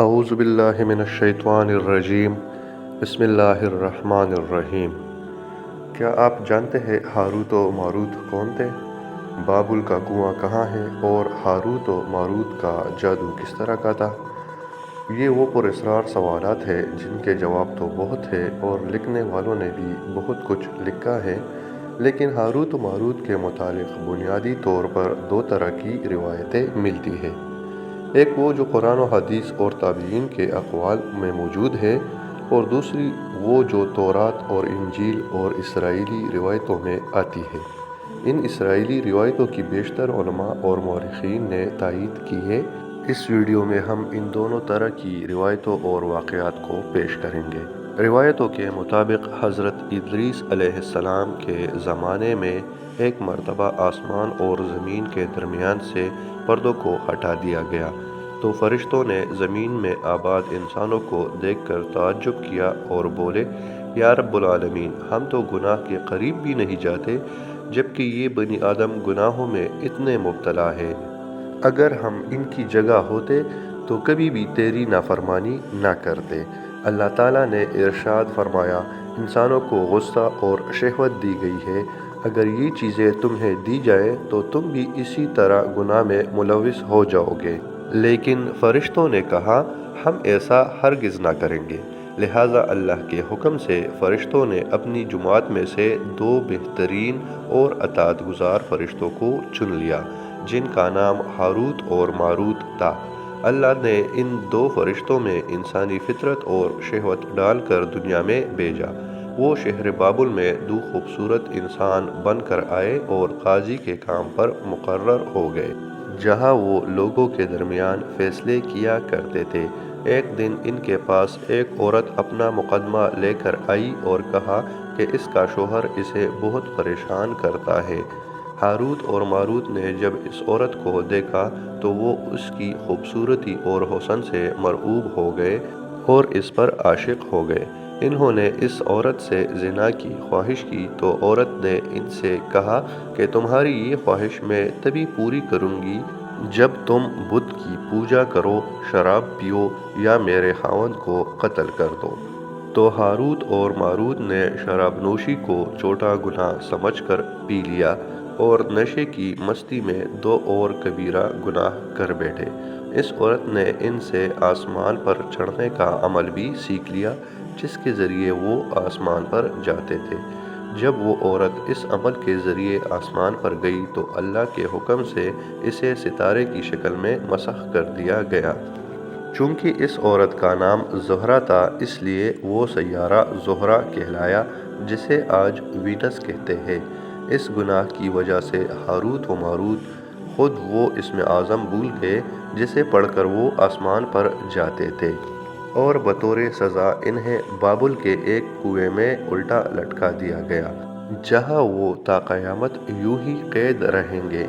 اعوذ باللہ من الشیطان الرجیم بسم اللہ الرحمن الرحیم۔ کیا آپ جانتے ہیں ہاروت و ماروت کون تھے؟ بابل کا کنواں کہاں ہے اور ہاروت و ماروت کا جادو کس طرح کا تھا؟ یہ وہ پراسرار سوالات ہیں جن کے جواب تو بہت ہے اور لکھنے والوں نے بھی بہت کچھ لکھا ہے، لیکن ہاروت و ماروت کے متعلق بنیادی طور پر دو طرح کی روایتیں ملتی ہیں۔ ایک وہ جو قرآن و حدیث اور تابعین کے اقوال میں موجود ہے، اور دوسری وہ جو تورات اور انجیل اور اسرائیلی روایتوں میں آتی ہے۔ ان اسرائیلی روایتوں کی بیشتر علماء اور مورخین نے تائید کی ہے۔ اس ویڈیو میں ہم ان دونوں طرح کی روایتوں اور واقعات کو پیش کریں گے۔ روایتوں کے مطابق حضرت ادریس علیہ السلام کے زمانے میں ایک مرتبہ آسمان اور زمین کے درمیان سے پردوں کو ہٹا دیا گیا تو فرشتوں نے زمین میں آباد انسانوں کو دیکھ کر تعجب کیا اور بولے، یا رب العالمین، ہم تو گناہ کے قریب بھی نہیں جاتے، جبکہ یہ بنی آدم گناہوں میں اتنے مبتلا ہے۔ اگر ہم ان کی جگہ ہوتے تو کبھی بھی تیری نافرمانی نہ کرتے۔ اللہ تعالیٰ نے ارشاد فرمایا، انسانوں کو غصہ اور شہوت دی گئی ہے، اگر یہ چیزیں تمہیں دی جائیں تو تم بھی اسی طرح گناہ میں ملوث ہو جاؤ گے۔ لیکن فرشتوں نے کہا، ہم ایسا ہرگز نہ کریں گے۔ لہٰذا اللہ کے حکم سے فرشتوں نے اپنی جماعت میں سے دو بہترین اور اطاعت گزار فرشتوں کو چن لیا، جن کا نام ہاروت اور ماروت تھا۔ اللہ نے ان دو فرشتوں میں انسانی فطرت اور شہوت ڈال کر دنیا میں بھیجا۔ وہ شہر بابل میں دو خوبصورت انسان بن کر آئے اور قاضی کے کام پر مقرر ہو گئے، جہاں وہ لوگوں کے درمیان فیصلے کیا کرتے تھے۔ ایک دن ان کے پاس ایک عورت اپنا مقدمہ لے کر آئی اور کہا کہ اس کا شوہر اسے بہت پریشان کرتا ہے۔ ہاروت اور ماروت نے جب اس عورت کو دیکھا تو وہ اس کی خوبصورتی اور حسن سے مرعوب ہو گئے اور اس پر عاشق ہو گئے۔ انہوں نے اس عورت سے زنا کی خواہش کی تو عورت نے ان سے کہا کہ تمہاری یہ خواہش میں تبھی پوری کروں گی جب تم بت کی پوجا کرو، شراب پیو یا میرے خاوند کو قتل کر دو۔ تو ہاروت اور ماروت نے شراب نوشی کو چھوٹا گناہ سمجھ کر پی لیا اور نشے کی مستی میں دو اور کبیرہ گناہ کر بیٹھے۔ اس عورت نے ان سے آسمان پر چڑھنے کا عمل بھی سیکھ لیا، جس کے ذریعے وہ آسمان پر جاتے تھے۔ جب وہ عورت اس عمل کے ذریعے آسمان پر گئی تو اللہ کے حکم سے اسے ستارے کی شکل میں مسخ کر دیا گیا۔ چونکہ اس عورت کا نام زہرہ تھا، اس لیے وہ سیارہ زہرہ کہلایا، جسے آج وینس کہتے ہیں۔ اس گناہ کی وجہ سے ہاروت و ماروت خود وہ اسم اعظم بھول گئے جسے پڑھ کر وہ آسمان پر جاتے تھے، اور بطور سزا انہیں بابل کے ایک کنویں میں الٹا لٹکا دیا گیا، جہاں وہ تا قیامت یوں ہی قید رہیں گے۔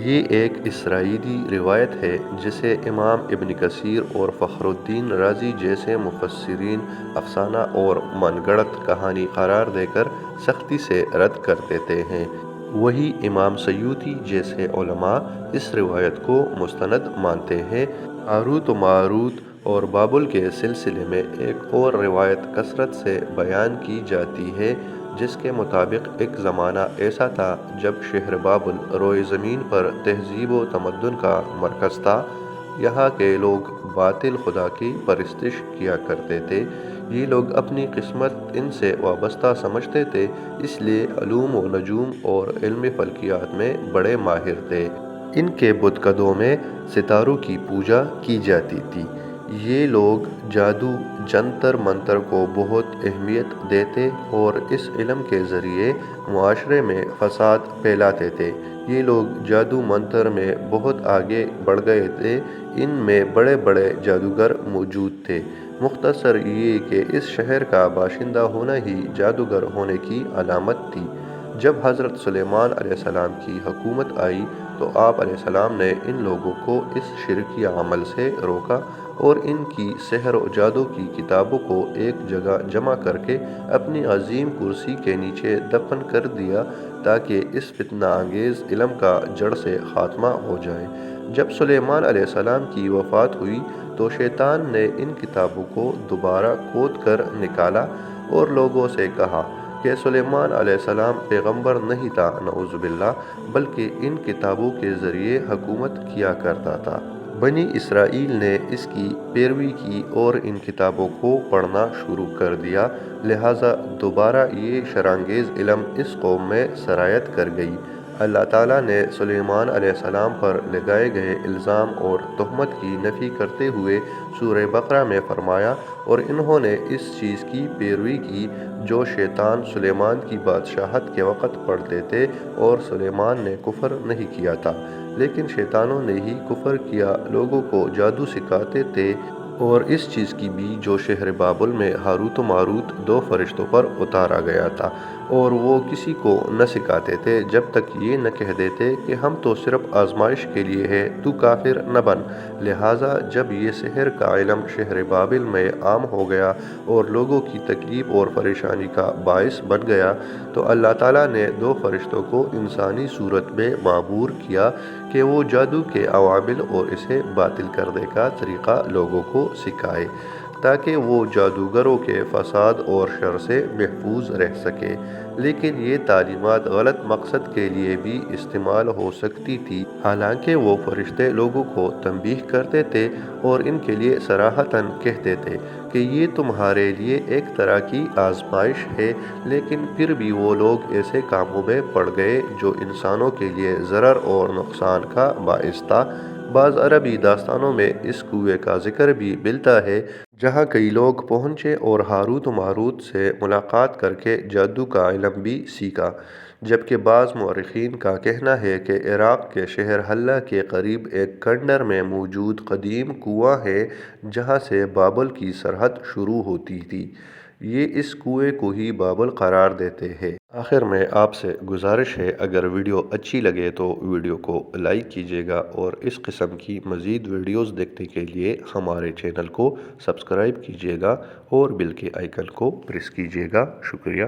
یہ ایک اسرائیلی روایت ہے جسے امام ابن کثیر اور فخر الدین رازی جیسے مفسرین افسانہ اور من گڑت کہانی قرار دے کر سختی سے رد کر دیتے ہیں۔ وہیں امام سیوطی جیسے علماء اس روایت کو مستند مانتے ہیں۔ ہاروت و ماروت اور بابل کے سلسلے میں ایک اور روایت کثرت سے بیان کی جاتی ہے، جس کے مطابق ایک زمانہ ایسا تھا جب شہر بابل روئے زمین پر تہذیب و تمدن کا مرکز تھا۔ یہاں کے لوگ باطل خدا کی پرستش کیا کرتے تھے۔ یہ لوگ اپنی قسمت ان سے وابستہ سمجھتے تھے، اس لیے علوم و نجوم اور علم فلکیات میں بڑے ماہر تھے۔ ان کے بت کدوں میں ستاروں کی پوجا کی جاتی تھی۔ یہ لوگ جادو، جنتر منتر کو بہت اہمیت دیتے اور اس علم کے ذریعے معاشرے میں فساد پھیلاتے تھے۔ یہ لوگ جادو منتر میں بہت آگے بڑھ گئے تھے، ان میں بڑے بڑے جادوگر موجود تھے۔ مختصر یہ کہ اس شہر کا باشندہ ہونا ہی جادوگر ہونے کی علامت تھی۔ جب حضرت سلیمان علیہ السلام کی حکومت آئی تو آپ علیہ السلام نے ان لوگوں کو اس شرکی عمل سے روکا اور ان کی سحر و جادو کی کتابوں کو ایک جگہ جمع کر کے اپنی عظیم کرسی کے نیچے دفن کر دیا تاکہ اس فتنہ انگیز علم کا جڑ سے خاتمہ ہو جائے۔ جب سلیمان علیہ السلام کی وفات ہوئی تو شیطان نے ان کتابوں کو دوبارہ کھود کر نکالا اور لوگوں سے کہا کہ سلیمان علیہ السلام پیغمبر نہیں تھا، نعوذ باللہ، بلکہ ان کتابوں کے ذریعے حکومت کیا کرتا تھا۔ بنی اسرائیل نے اس کی پیروی کی اور ان کتابوں کو پڑھنا شروع کر دیا، لہٰذا دوبارہ یہ شرانگیز علم اس قوم میں سرایت کر گئی۔ اللہ تعالیٰ نے سلیمان علیہ السلام پر لگائے گئے الزام اور تہمت کی نفی کرتے ہوئے سورہ بقرہ میں فرمایا، اور انہوں نے اس چیز کی پیروی کی جو شیطان سلیمان کی بادشاہت کے وقت پڑھتے تھے، اور سلیمان نے کفر نہیں کیا تھا، لیکن شیطانوں نے ہی کفر کیا، لوگوں کو جادو سکھاتے تھے، اور اس چیز کی بھی جو شہر بابل میں ہاروت و ماروت 2 فرشتوں پر اتارا گیا تھا، اور وہ کسی کو نہ سکھاتے تھے جب تک یہ نہ کہہ دیتے کہ ہم تو صرف آزمائش کے لیے ہے، تو کافر نہ بن۔ لہٰذا جب یہ سحر کا علم شہر بابل میں عام ہو گیا اور لوگوں کی تکلیف اور پریشانی کا باعث بن گیا، تو اللہ تعالیٰ نے 2 فرشتوں کو انسانی صورت میں معمور کیا کہ وہ جادو کے عوامل اور اسے باطل کرنے کا طریقہ لوگوں کو سکھائے، تاکہ وہ جادوگروں کے فساد اور شر سے محفوظ رہ سکے۔ لیکن یہ تعلیمات غلط مقصد کے لیے بھی استعمال ہو سکتی تھی، حالانکہ وہ فرشتے لوگوں کو تنبیہ کرتے تھے اور ان کے لیے صراحتاً کہتے تھے کہ یہ تمہارے لیے ایک طرح کی آزمائش ہے، لیکن پھر بھی وہ لوگ ایسے کاموں میں پڑ گئے جو انسانوں کے لیے ضرر اور نقصان کا باعث تھا۔ بعض عربی داستانوں میں اس کنویں کا ذکر بھی ملتا ہے جہاں کئی لوگ پہنچے اور ہاروت و ماروت سے ملاقات کر کے جادو کا علم بھی سیکھا، جبکہ بعض مورخین کا کہنا ہے کہ عراق کے شہر حلہ کے قریب ایک کھنڈر میں موجود قدیم کنواں ہے جہاں سے بابل کی سرحد شروع ہوتی تھی۔ یہ اس کنویں کو ہی بابل قرار دیتے ہیں۔ آخر میں آپ سے گزارش ہے، اگر ویڈیو اچھی لگے تو ویڈیو کو لائک کیجیے گا، اور اس قسم کی مزید ویڈیوز دیکھنے کے لیے ہمارے چینل کو سبسکرائب کیجیے گا اور بیل کے آئیکن کو پریس کیجیے گا۔ شکریہ۔